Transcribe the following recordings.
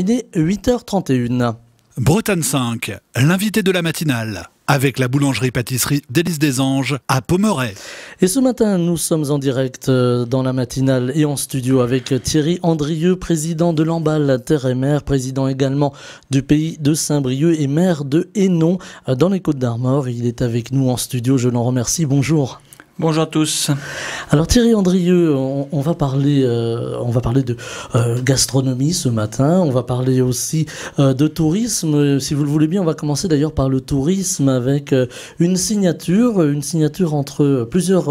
Il est 8h31. Bretagne 5, l'invité de la matinale, avec la boulangerie-pâtisserie d'Élise des Anges à Pommerais. Et ce matin, nous sommes en direct dans la matinale et en studio avec Thierry Andrieux, président de l'Emballe Terre et Mer, président également du pays de Saint-Brieuc et maire de Hénon dans les Côtes-d'Armor. Il est avec nous en studio, je l'en remercie. Bonjour. Bonjour à tous. Alors Thierry Andrieux, on va parler de gastronomie ce matin, on va parler aussi de tourisme. Si vous le voulez bien, on va commencer d'ailleurs par le tourisme avec une signature entre plusieurs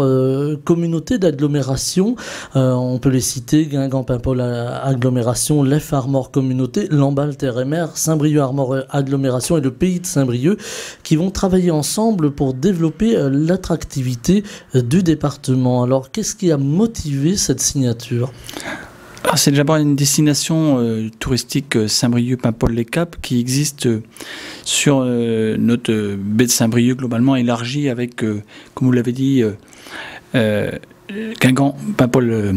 communautés d'agglomération. On peut les citer, Guingamp-Paimpol agglomération, Leffe Armor communauté, Lamballe Terre et Mer, Saint-Brieuc Armor agglomération et le pays de Saint-Brieuc qui vont travailler ensemble pour développer l'attractivité du département. Alors, qu'est-ce qui a motivé cette signature ? C'est d'abord une destination touristique Saint-Brieuc-Paimpol-les-Caps qui existe sur notre baie de Saint-Brieuc globalement élargie avec, comme vous l'avez dit, Guingamp-Paimpol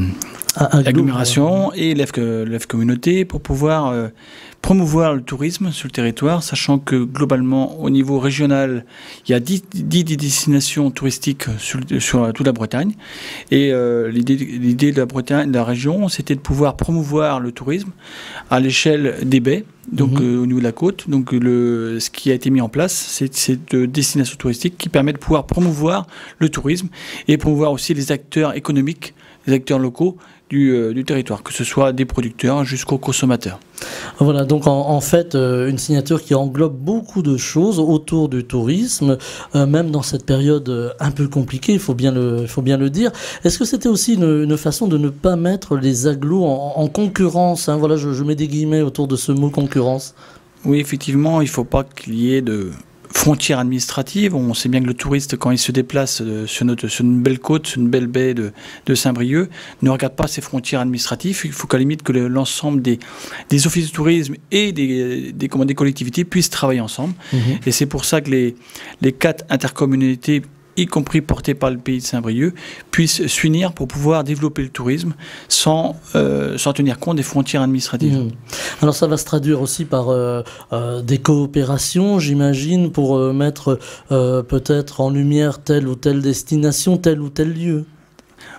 agglomération et Leffe communauté pour pouvoir promouvoir le tourisme sur le territoire, sachant que globalement au niveau régional il y a 10 destinations touristiques sur toute la Bretagne et l'idée de la Bretagne, de la région, c'était de pouvoir promouvoir le tourisme à l'échelle des baies, donc au niveau de la côte. Donc ce qui a été mis en place, c'est cette destination touristique qui permet de pouvoir promouvoir le tourisme et promouvoir aussi les acteurs économiques, les acteurs locaux du territoire, que ce soit des producteurs jusqu'aux consommateurs. Voilà, donc en fait, une signature qui englobe beaucoup de choses autour du tourisme, même dans cette période un peu compliquée, il faut bien le dire. Est-ce que c'était aussi une façon de ne pas mettre les agglos en concurrence, hein, voilà, je mets des guillemets autour de ce mot concurrence. Oui, effectivement, il ne faut pas qu'il y ait de frontières administratives. On sait bien que le touriste, quand il se déplace sur une belle côte, sur une belle baie de Saint-Brieuc, ne regarde pas ses frontières administratives. Il faut qu'à la limite que l'ensemble des offices de tourisme et des collectivités puissent travailler ensemble. Et c'est pour ça que les 4 intercommunalités, y compris portées par le pays de Saint-Brieuc, puissent s'unir pour pouvoir développer le tourisme sans tenir compte des frontières administratives. Alors ça va se traduire aussi par des coopérations, j'imagine, pour mettre peut-être en lumière telle ou telle destination, tel ou tel lieu.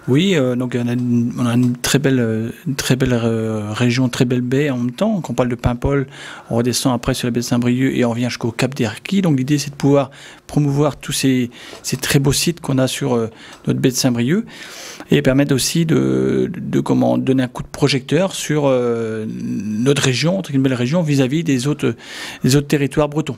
Oui, donc on a une très belle région, très belle baie en même temps. Quand on parle de Paimpol, on redescend après sur la baie de Saint-Brieuc et on revient jusqu'au Cap d'Erquy. Donc l'idée, c'est de pouvoir promouvoir tous ces très beaux sites qu'on a sur notre baie de Saint-Brieuc et permettre aussi de donner un coup de projecteur sur notre région, une belle région, vis-à-vis des autres territoires bretons.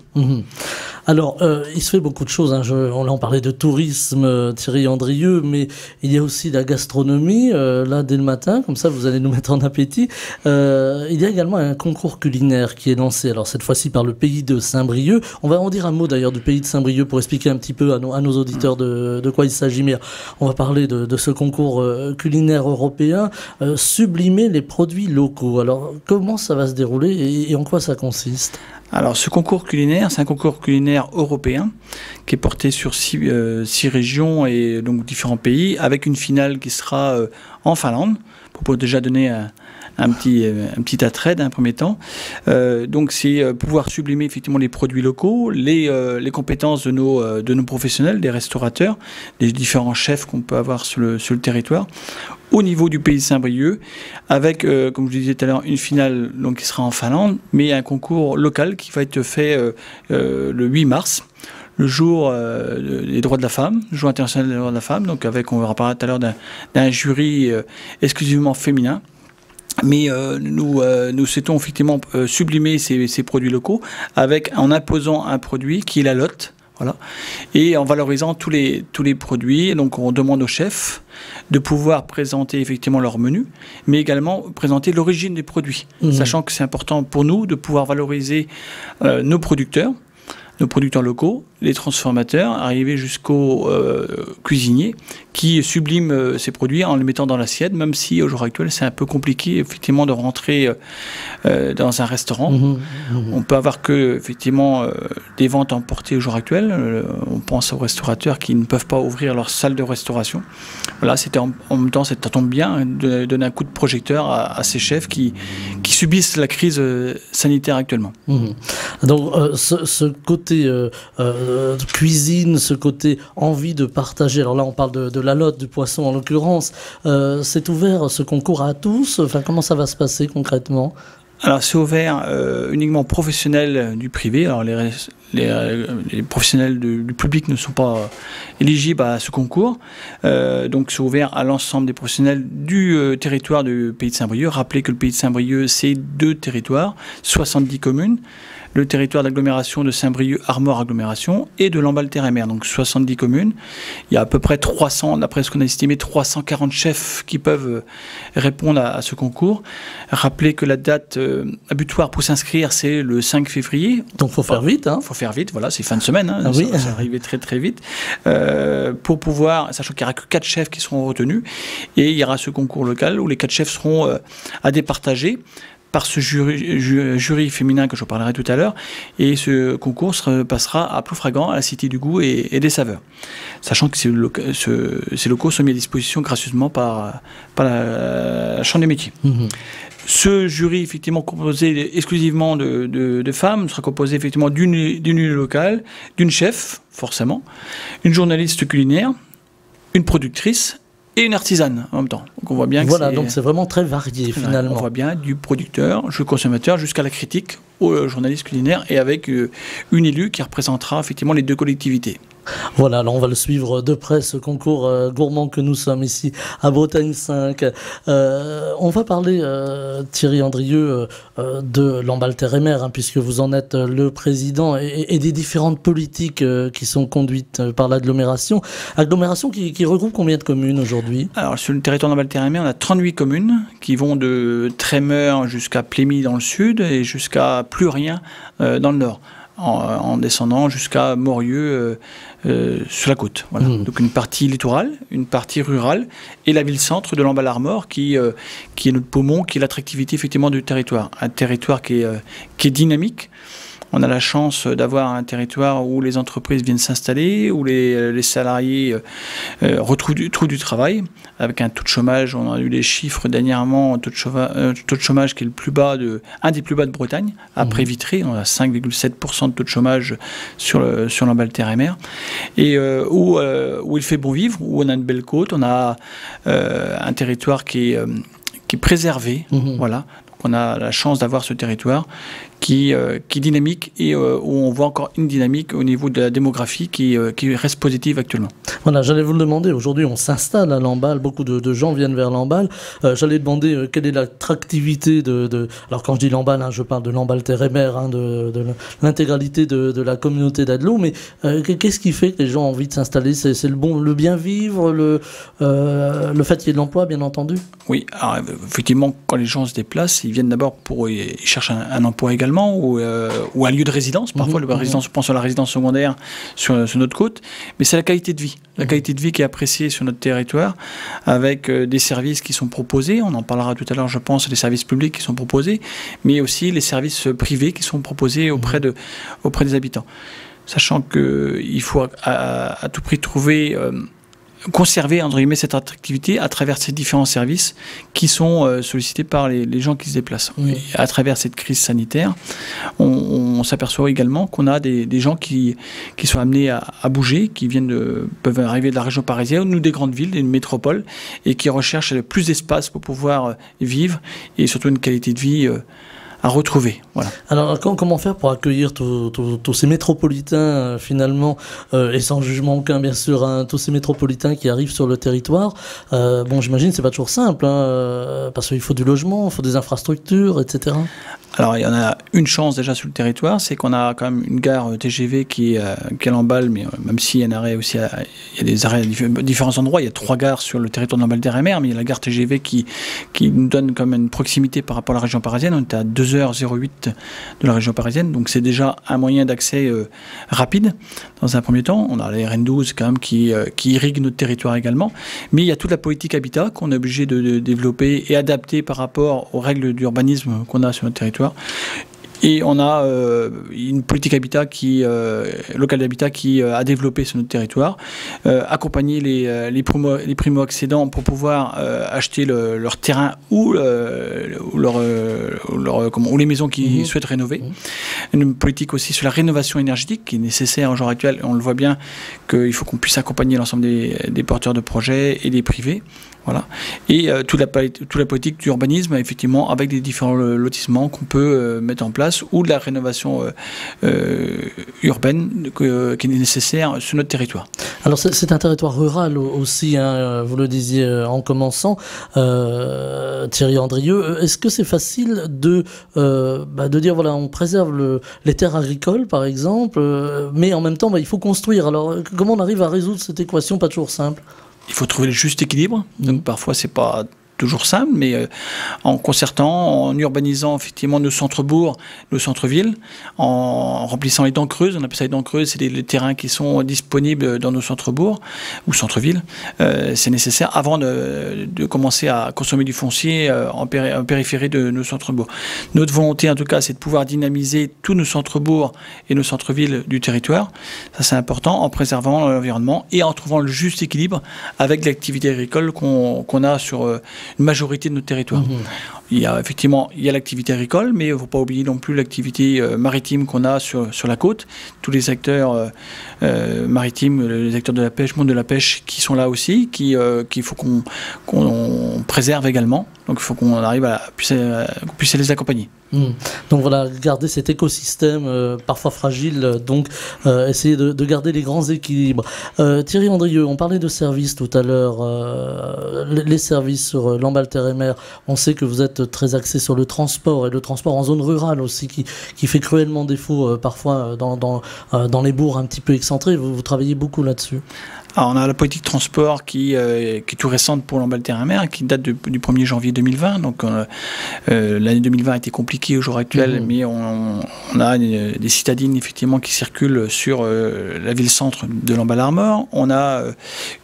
Alors, il se fait beaucoup de choses, hein. On en parlait de tourisme, Thierry Andrieux, mais il y a aussi la gastronomie, là, dès le matin, comme ça, vous allez nous mettre en appétit. Il y a également un concours culinaire qui est lancé, alors cette fois-ci par le pays de Saint-Brieuc. On va en dire un mot d'ailleurs du pays de Saint-Brieuc pour expliquer un petit peu à nos auditeurs de quoi il s'agit, mais on va parler de ce concours culinaire européen, sublimer les produits locaux. Alors, comment ça va se dérouler et en quoi ça consiste ? Alors, ce concours culinaire, c'est un concours culinaire européen qui est porté sur 6 régions et donc différents pays, avec une finale qui sera en Finlande, pour déjà donner un petit attrait d'un premier temps. Donc, c'est pouvoir sublimer effectivement les produits locaux, les compétences de nos professionnels, des restaurateurs, des différents chefs qu'on peut avoir sur le territoire, au niveau du pays de Saint-Brieuc, avec, comme je vous disais tout à l'heure, une finale donc, qui sera en Finlande, mais un concours local qui va être fait le 8 mars, le jour des droits de la femme, le jour international des droits de la femme, donc on verra parler tout à l'heure d'un jury exclusivement féminin. Mais nous souhaitons effectivement sublimer ces produits locaux en imposant un produit qui est la lotte. Voilà. Et en valorisant tous les produits, donc on demande aux chefs de pouvoir présenter effectivement leur menu, mais également présenter l'origine des produits, sachant que c'est important pour nous de pouvoir valoriser nos producteurs nos producteurs locaux, les transformateurs, arriver jusqu'aux cuisiniers qui subliment ces produits en les mettant dans l'assiette, même si au jour actuel c'est un peu compliqué effectivement de rentrer dans un restaurant. On peut avoir que effectivement des ventes emportées au jour actuel. On pense aux restaurateurs qui ne peuvent pas ouvrir leur salle de restauration. Voilà, c'était en même temps, ça tombe bien de donner un coup de projecteur à ces chefs qui subissent la crise sanitaire actuellement. Donc ce côté cuisine, ce côté envie de partager, alors là on parle de la lotte, du poisson en l'occurrence, c'est ouvert ce concours à tous, enfin comment ça va se passer concrètement? Alors c'est ouvert uniquement aux professionnels du privé. Alors les professionnels du public ne sont pas éligibles à ce concours. Donc c'est ouvert à l'ensemble des professionnels du territoire du Pays de Saint-Brieuc. Rappelez que le Pays de Saint-Brieuc, c'est 2 territoires, 70 communes. Le territoire d'agglomération de Saint-Brieuc-Armor agglomération et de Lamballe-Terre-et-Mer, donc 70 communes. Il y a à peu près 300, d'après ce qu'on a estimé, 340 chefs qui peuvent répondre à ce concours. Rappelez que la date butoir pour s'inscrire, c'est le 5 février. Donc il faut faire vite. Il faut faire vite, voilà, c'est fin de semaine, hein, oui. Ça va arriver très très vite. Pour pouvoir, sachant qu'il n'y aura que 4 chefs qui seront retenus, et il y aura ce concours local où les 4 chefs seront à départager par ce jury féminin que je parlerai tout à l'heure, et ce concours passera à Ploufragan, à la Cité du Goût et des Saveurs. Sachant que ces locaux sont mis à disposition gracieusement par la Chambre des métiers. Ce jury, effectivement, composé exclusivement de femmes, sera composé effectivement d'une élu locale, d'une chef, forcément, une journaliste culinaire, une productrice, et une artisane en même temps. Donc on voit bien que voilà, donc c'est vraiment très varié finalement. On voit bien du producteur jusqu'au consommateur, jusqu'à la critique, au journaliste culinaire, et avec une élue qui représentera effectivement les 2 collectivités. Voilà, alors on va le suivre de près, ce concours gourmand que nous sommes ici à Bretagne 5. On va parler, Thierry Andrieux, de Lamballe-Terre-et-Mer, hein, puisque vous en êtes le président, et des différentes politiques qui sont conduites par l'agglomération. Agglomération qui regroupe combien de communes aujourd'hui? Alors sur le territoire de Lamballe-Terre-et-Mer, on a 38 communes qui vont de Trémeur jusqu'à Plémy dans le sud et jusqu'à Plurien dans le nord, en descendant jusqu'à Morieux sur la côte. Voilà. Donc une partie littorale, une partie rurale, et la ville-centre de Lamballe-Armor qui est notre poumon, qui est l'attractivité effectivement du territoire. Un territoire qui est dynamique. On a la chance d'avoir un territoire où les entreprises viennent s'installer, où les salariés trouvent du travail, avec un taux de chômage, on a eu les chiffres dernièrement, un taux de chômage qui est un des plus bas de Bretagne, après Vitry, on a 5,7% de taux de chômage sur Lamballe-Terre-et-Mer, et où il fait bon vivre, où on a une belle côte, on a un territoire qui est préservé, voilà. On a la chance d'avoir ce territoire qui est dynamique et où on voit encore une dynamique au niveau de la démographie qui reste positive actuellement. Voilà, j'allais vous le demander. Aujourd'hui, on s'installe à Lamballe. Beaucoup de gens viennent vers Lamballe. J'allais demander quelle est l'attractivité alors quand je dis Lamballe, hein, je parle de Lamballe-Terre-et-Mer, hein, de l'intégralité de la communauté d'Adelot. Mais qu'est-ce qui fait que les gens ont envie de s'installer? C'est le bien vivre, le fait qu'il y ait de l'emploi, bien entendu. Oui, alors effectivement, quand les gens se déplacent, ils viennent d'abord ils cherchent un emploi également, ou un lieu de résidence. Parfois, on pense à la résidence secondaire sur notre côte, mais c'est la qualité de vie. La qualité de vie qui est appréciée sur notre territoire, avec des services qui sont proposés. On en parlera tout à l'heure, je pense, les services publics qui sont proposés, mais aussi les services privés qui sont proposés auprès des habitants. Sachant qu'il faut à tout prix conserver entre guillemets cette attractivité à travers ces différents services qui sont sollicités par les gens qui se déplacent. Et à travers cette crise sanitaire, on s'aperçoit également qu'on a des gens qui sont amenés à bouger, qui peuvent arriver de la région parisienne ou des grandes villes, des métropoles, et qui recherchent plus d'espace pour pouvoir vivre et surtout une qualité de vie à retrouver. Voilà. Alors comment faire pour accueillir tous ces métropolitains finalement, et sans jugement aucun bien sûr, hein, tous ces métropolitains qui arrivent sur le territoire. Bon, j'imagine que c'est pas toujours simple, hein, parce qu'il faut du logement, il faut des infrastructures, etc. Alors, il y en a une chance déjà sur le territoire, c'est qu'on a quand même une gare TGV qui est à Lamballe, mais même s'il y a un arrêt aussi, il y a des arrêts à différents endroits. Il y a 3 gares sur le territoire de Lamballe Terre et Mer, mais il y a la gare TGV qui nous donne quand même une proximité par rapport à la région parisienne. On est à 2h08 de la région parisienne, donc c'est déjà un moyen d'accès rapide dans un premier temps. On a la RN12 quand même qui irrigue notre territoire également, mais il y a toute la politique habitat qu'on est obligé de développer et adapter par rapport aux règles d'urbanisme qu'on a sur notre territoire. Et on a une politique habitat locale d'habitat qui a développé sur notre territoire, accompagner les primo-accédants pour pouvoir acheter leur terrain ou les maisons qu'ils souhaitent rénover. Une politique aussi sur la rénovation énergétique qui est nécessaire au jour actuel. On le voit bien qu'il faut qu'on puisse accompagner l'ensemble des porteurs de projets et des privés. Voilà. Et toute la politique d'urbanisme, effectivement, avec des différents lotissements qu'on peut mettre en place, ou de la rénovation urbaine qui est nécessaire sur notre territoire. Alors c'est un territoire rural aussi, hein, vous le disiez en commençant, Thierry Andrieux. Est-ce que c'est facile de dire, voilà, on préserve les terres agricoles, par exemple, mais en même temps, il faut construire. Alors comment on arrive à résoudre cette équation pas toujours simple ? Il faut trouver le juste équilibre. Donc parfois, c'est pas toujours simple, mais en concertant, en urbanisant effectivement nos centres-bourgs, nos centres-villes, en remplissant les dents creuses. On appelle ça les dents creuses, c'est les terrains qui sont disponibles dans nos centres-bourgs ou centres-villes. C'est nécessaire avant de commencer à consommer du foncier en périphérie de nos centres-bourgs. Notre volonté, en tout cas, c'est de pouvoir dynamiser tous nos centres-bourgs et nos centres-villes du territoire. Ça, c'est important, en préservant l'environnement et en trouvant le juste équilibre avec l'activité agricole qu'on a sur une majorité de notre territoire. Il y a effectivement l'activité agricole, mais il ne faut pas oublier non plus l'activité maritime qu'on a sur la côte. Tous les acteurs maritimes, les acteurs de la pêche, monde de la pêche, qui sont là aussi, qu'il faut qu'on préserve également. Donc il faut qu'on arrive à qu'on puisse les accompagner. Donc voilà, garder cet écosystème parfois fragile, donc essayer de garder les grands équilibres. Thierry Andrieux, on parlait de services tout à l'heure, les services sur Lamballe Terre et Mer. On sait que vous êtes très axé sur le transport, et le transport en zone rurale aussi, qui fait cruellement défaut parfois dans les bourgs un petit peu excentrés. Vous travaillez beaucoup là-dessus. Alors on a la politique transport qui est tout récente pour Lamballe Terre et Mer, qui date du 1er janvier 2020. Donc l'année 2020 a été compliquée au jour actuel, mais on a des citadines effectivement qui circulent sur la ville-centre de Lamballe-Armor. On a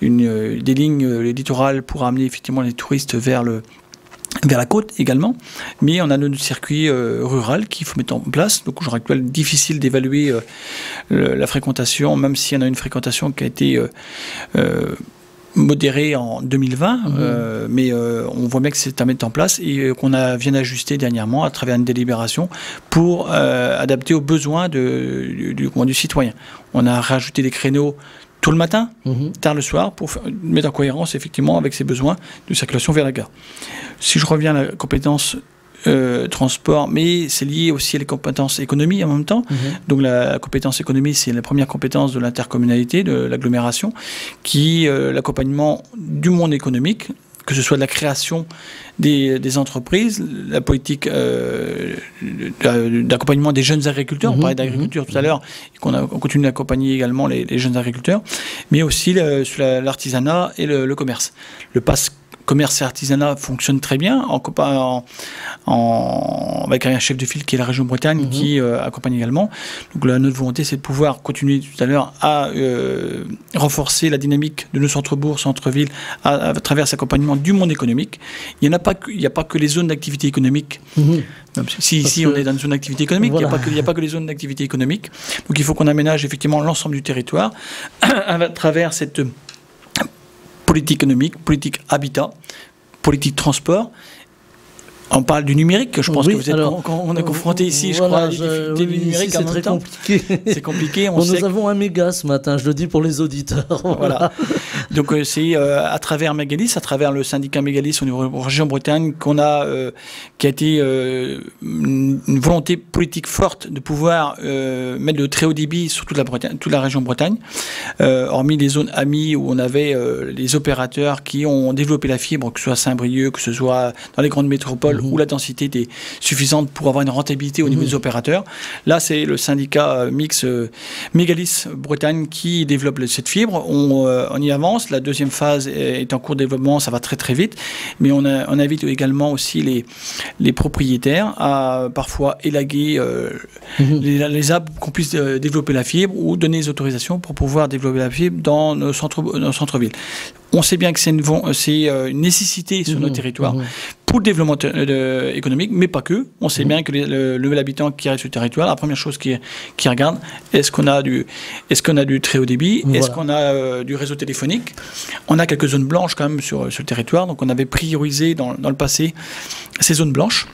des lignes littorales pour amener effectivement les touristes vers la côte également, mais on a notre circuit rural qu'il faut mettre en place. Donc au jour actuel, difficile d'évaluer la fréquentation, même s'il y en a une fréquentation qui a été modérée en 2020, mais on voit bien que c'est à mettre en place et qu'on vient d'ajuster dernièrement à travers une délibération pour adapter aux besoins du citoyen. On a rajouté des créneaux tôt le matin, tard le soir, pour mettre en cohérence effectivement avec ses besoins de circulation vers la gare. Si je reviens à la compétence transport, mais c'est lié aussi à les compétences économie en même temps. Donc la compétence économie, c'est la première compétence de l'intercommunalité, de l'agglomération, qui l'accompagnement du monde économique, que ce soit de la création des entreprises, la politique d'accompagnement des jeunes agriculteurs, on parlait d'agriculture tout à l'heure, et on continue d'accompagner également les jeunes agriculteurs, mais aussi sur l'artisanat et le commerce. Le pass commerce et artisanat fonctionne très bien avec un chef de file qui est la région Bretagne qui accompagne également. Donc là, notre volonté, c'est de pouvoir continuer tout à l'heure à renforcer la dynamique de nos centres-bourgs, centres-villes à travers cet accompagnement du monde économique. Il n'y a pas que les zones d'activité économique. Si on est dans une zone d'activité économique, voilà. Il n'y a pas que les zones d'activité économique. Donc il faut qu'on aménage effectivement l'ensemble du territoire à travers cette politique économique, politique habitat, politique transport. On parle du numérique, je pense que vous êtes on est confronté ici, je crois, à du numérique en même temps. C'est compliqué. Nous avons un méga ce matin, je le dis pour les auditeurs. Voilà. Donc c'est à travers Mégalis, à travers le syndicat Mégalis au niveau de la région Bretagne, qui a été une volonté politique forte de pouvoir mettre le très haut débit sur toute la région Bretagne, hormis les zones amies où on avait les opérateurs qui ont développé la fibre, que ce soit à Saint-Brieuc, que ce soit dans les grandes métropoles où la densité était suffisante pour avoir une rentabilité au niveau des opérateurs. Là, c'est le syndicat mix Mégalis Bretagne qui développe cette fibre. On y avance. La deuxième phase est en cours de développement. Ça va très très vite. Mais on invite également aussi les propriétaires à parfois élaguer les arbres pour qu'on puisse développer la fibre ou donner les autorisations pour pouvoir développer la fibre dans nos centres-villes. On sait bien que c'est une nécessité sur nos territoires pour le développement économique, mais pas que. On sait bien que le nouvel habitant qui arrive sur le territoire, la première chose qu'il regarde, est-ce qu'on a du très haut débit, est-ce qu'on a du réseau téléphonique. On a quelques zones blanches quand même sur le territoire, donc on avait priorisé dans le passé ces zones blanches.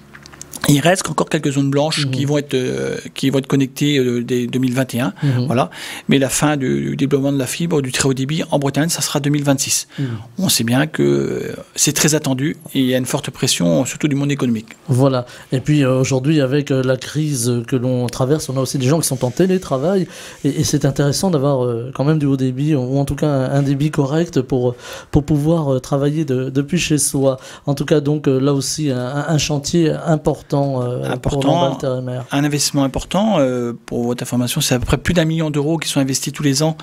Il reste encore quelques zones blanches qui vont être connectées dès 2021, voilà. Mais la fin du développement de la fibre, du très haut débit en Bretagne, ça sera 2026. On sait bien que c'est très attendu et il y a une forte pression, surtout du monde économique. Voilà. Et puis aujourd'hui, avec la crise que l'on traverse, on a aussi des gens qui sont en télétravail et c'est intéressant d'avoir quand même du haut débit ou en tout cas un débit correct pour pouvoir travailler depuis chez soi. En tout cas, donc là aussi, un chantier important. Pour Lamballe-Terre-et-Mer. Un investissement important, pour votre information, c'est à peu près plus d'1 million d'euros qui sont investis tous les ans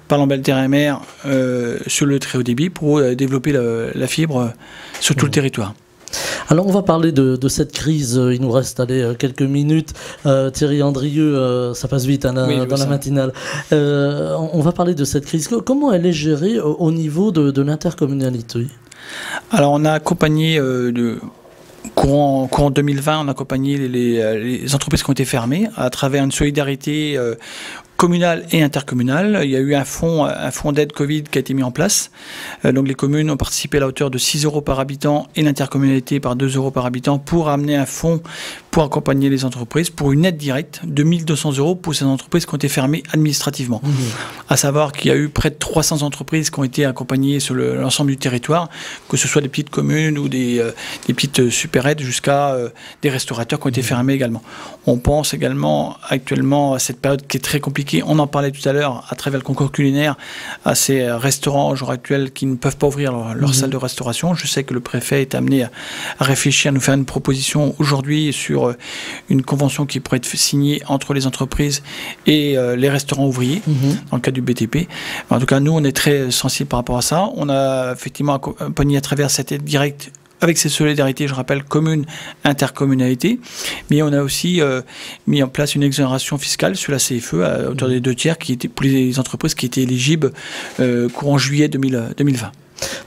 par Lamballe-Terre-et-Mer sur le très haut débit pour développer la fibre sur tout le territoire. Alors on va parler de cette crise, il nous reste quelques minutes. Thierry Andrieux, ça passe vite dans la matinale. On va parler de cette crise. Comment elle est gérée au niveau de l'intercommunalité? Alors on a accompagné Courant 2020, on a accompagné les entreprises qui ont été fermées à travers une solidarité communale et intercommunale. Il y a eu un fonds d'aide Covid qui a été mis en place. Donc les communes ont participé à la hauteur de 6 € par habitant et l'intercommunalité par 2 € par habitant pour amener un fonds pour accompagner les entreprises pour une aide directe de 1 200 € pour ces entreprises qui ont été fermées administrativement. À savoir qu'il y a eu près de 300 entreprises qui ont été accompagnées sur l'ensemble du territoire, que ce soit des petites communes ou des petites supérettes jusqu'à des restaurateurs qui ont été fermés également. On pense également actuellement à cette période qui est très compliquée. On en parlait tout à l'heure à travers le concours culinaire à ces restaurants au jour actuel qui ne peuvent pas ouvrir leur salle de restauration. Je sais que le préfet est amené à réfléchir, à nous faire une proposition aujourd'hui sur une convention qui pourrait être signée entre les entreprises et les restaurants ouvriers dans le cadre du BTP. En tout cas, nous, on est très sensibles par rapport à ça. On a effectivement accompagné à travers cette aide directe avec ces solidarités, je rappelle, commune, intercommunalité, mais on a aussi mis en place une exonération fiscale sur la CFE à hauteur des 2/3 qui était pour les entreprises qui étaient éligibles courant juillet 2020.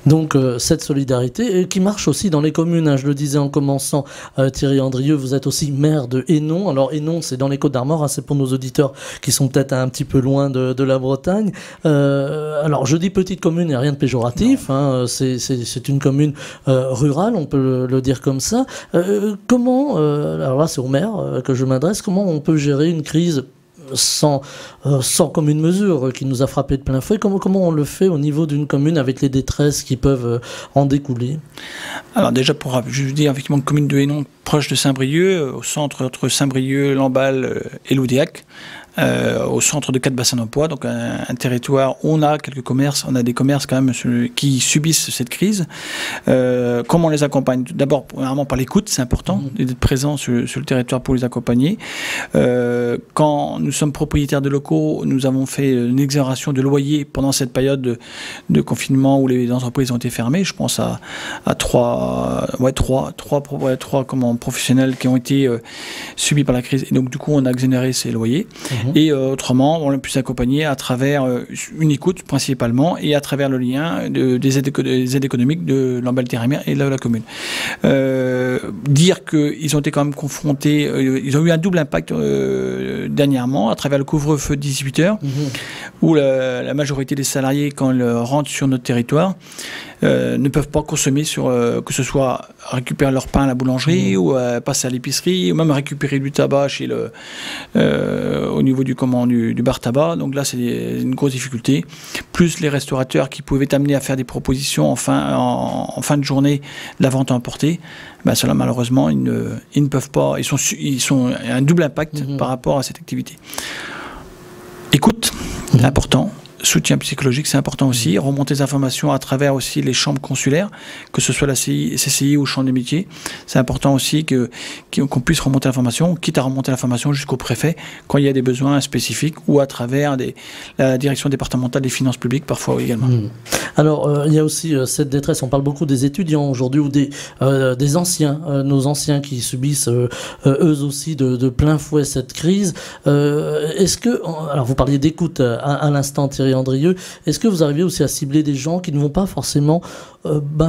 Donc cette solidarité qui marche aussi dans les communes, hein, je le disais en commençant, Thierry Andrieux, vous êtes aussi maire de Hénon. Alors Hénon, c'est dans les Côtes-d'Armor, hein, c'est pour nos auditeurs qui sont peut-être un petit peu loin de la Bretagne. Alors je dis petite commune, il n'y a rien de péjoratif, hein, c'est une commune rurale, on peut le dire comme ça. Comment, alors là c'est au maire que je m'adresse, comment on peut gérer une crise sans commune mesure qui nous a frappé de plein fouet? Comment on le fait au niveau d'une commune avec les détresses qui peuvent en découler? Alors déjà, je veux dire, effectivement, une commune de Hénon proche de Saint-Brieuc, au centre entre Saint-Brieuc, Lamballe et Loudéac, au centre de 4 bassins d'emploi, donc un territoire où on a quelques commerces, on a des commerces quand même qui subissent cette crise. Comment on les accompagne? D'abord, premièrement, par l'écoute, c'est important d'être présent sur le territoire pour les accompagner. Quand nous sommes propriétaires de locaux, nous avons fait une exonération de loyer pendant cette période de confinement où les entreprises ont été fermées. Je pense à trois professionnels qui ont été subis par la crise. Et donc, du coup, on a exonéré ces loyers. Et autrement, on l'a pu s'accompagner à travers une écoute principalement et à travers le lien des aides économiques de Lamballe-Terre-et-Mer et de la commune. Dire qu'ils ont été quand même confrontés, ils ont eu un double impact dernièrement à travers le couvre-feu de 18 h où la majorité des salariés, quand ils rentrent sur notre territoire, ne peuvent pas consommer que ce soit récupérer leur pain à la boulangerie ou passer à l'épicerie, ou même récupérer du tabac au niveau du bar tabac. Donc là, c'est une grosse difficulté. Plus les restaurateurs qui pouvaient amener à faire des propositions en fin de journée de la vente à emporter, cela malheureusement ils ne peuvent pas, ils sont un double impact par rapport à cette activité. Écoute, c'est important. Soutien psychologique, c'est important aussi. Remonter des informations à travers aussi les chambres consulaires, que ce soit la CCI ou Chambre des métiers. C'est important aussi qu'on puisse remonter l'information, quitte à remonter l'information jusqu'au préfet quand il y a des besoins spécifiques, ou à travers la direction départementale des finances publiques parfois également. Alors, il y a aussi cette détresse. On parle beaucoup des étudiants aujourd'hui, ou des anciens, nos anciens qui subissent eux aussi de plein fouet cette crise. Est-ce que, alors vous parliez d'écoute à l'instant, Thierry Andrieux, est-ce que vous arrivez aussi à cibler des gens qui ne vont pas forcément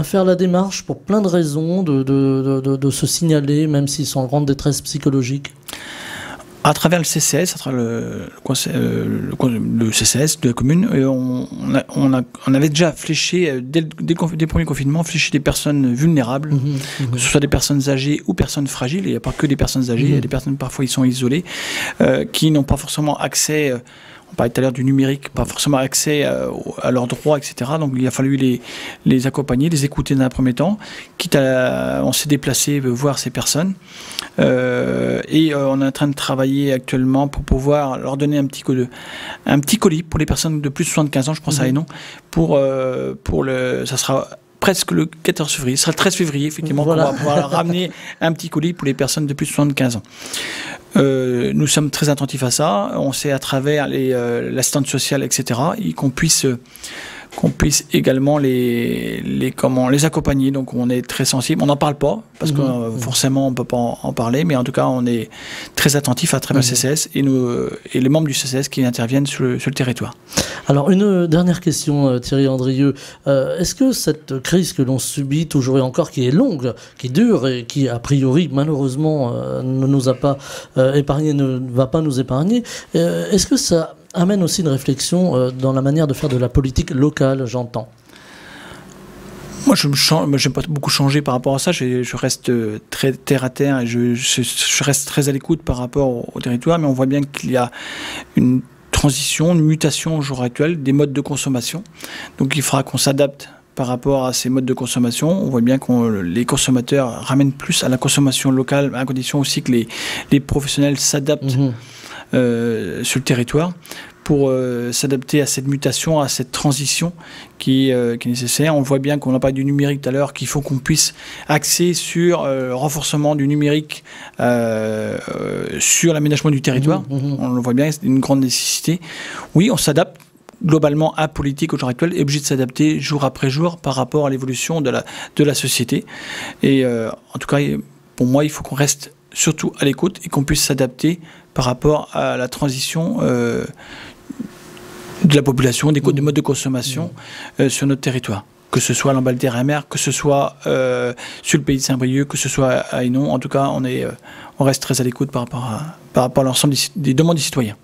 faire la démarche pour plein de raisons de se signaler, même s'ils sont en grande détresse psychologique? À travers le CCS, à travers le CCS de la commune, on avait déjà fléché, dès le premier confinement, fléché des personnes vulnérables, que ce soit des personnes âgées ou personnes fragiles. Il n'y a pas que des personnes âgées, il y a des personnes, parfois, ils sont isolés, qui n'ont pas forcément accès. On parlait tout à l'heure du numérique, pas forcément accès à leurs droits, etc. Donc il a fallu les accompagner, les écouter dans un premier temps. On s'est déplacé voir ces personnes. Et on est en train de travailler actuellement pour pouvoir leur donner un petit colis pour les personnes de plus de 75 ans, je pense à Hénon, ça sera presque le 14 février, ce sera le 13 février, effectivement, qu'on va pouvoir leur ramener un petit colis pour les personnes de plus de 75 ans. Nous sommes très attentifs à ça. On sait à travers l'assistante sociale, etc., qu'on puisse également les accompagner. Donc on est très sensible. On n'en parle pas parce que forcément on ne peut pas en parler, mais en tout cas on est très attentif à travers le CCS et les membres du CCS qui interviennent sur le territoire. Alors une dernière question, Thierry Andrieux. Est-ce que cette crise que l'on subit toujours et encore, qui est longue, qui dure et qui a priori malheureusement ne nous a pas épargné, ne va pas nous épargner, est-ce que ça amène aussi une réflexion dans la manière de faire de la politique locale, j'entends? Moi, je n'aime pas beaucoup changer par rapport à ça. Je reste très terre à terre et je reste très à l'écoute par rapport au territoire. Mais on voit bien qu'il y a une transition, une mutation au jour actuel des modes de consommation. Donc il faudra qu'on s'adapte par rapport à ces modes de consommation. On voit bien que les consommateurs ramènent plus à la consommation locale, à condition aussi que les professionnels s'adaptent sur le territoire pour s'adapter à cette mutation, à cette transition qui est nécessaire. On voit bien qu'on a parlé du numérique tout à l'heure, qu'il faut qu'on puisse axer sur le renforcement du numérique sur l'aménagement du territoire. On le voit bien, c'est une grande nécessité. Oui, on s'adapte. Globalement, un politique au jour actuel est obligé de s'adapter jour après jour par rapport à l'évolution de la société. Et en tout cas, pour moi, il faut qu'on reste surtout à l'écoute et qu'on puisse s'adapter par rapport à la transition de la population, des modes de consommation sur notre territoire. Que ce soit à l'Ambalterre-et-Mer, que ce soit sur le pays de Saint-Brieuc, que ce soit à Hénon. En tout cas, on reste très à l'écoute par rapport à l'ensemble des demandes des citoyens.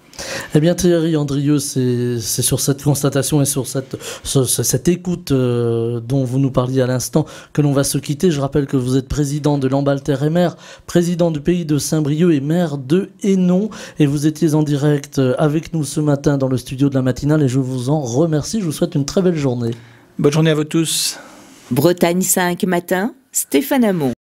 Eh bien, Thierry Andrieux, c'est sur cette constatation et sur cette écoute dont vous nous parliez à l'instant que l'on va se quitter. Je rappelle que vous êtes président de l'Ambalterre-et-Mer, président du pays de Saint-Brieuc et maire de Hénon. Et vous étiez en direct avec nous ce matin dans le studio de la matinale et je vous en remercie. Je vous souhaite une très belle journée. Bonne journée à vous tous. Bretagne 5 matin, Stéphane Hamon.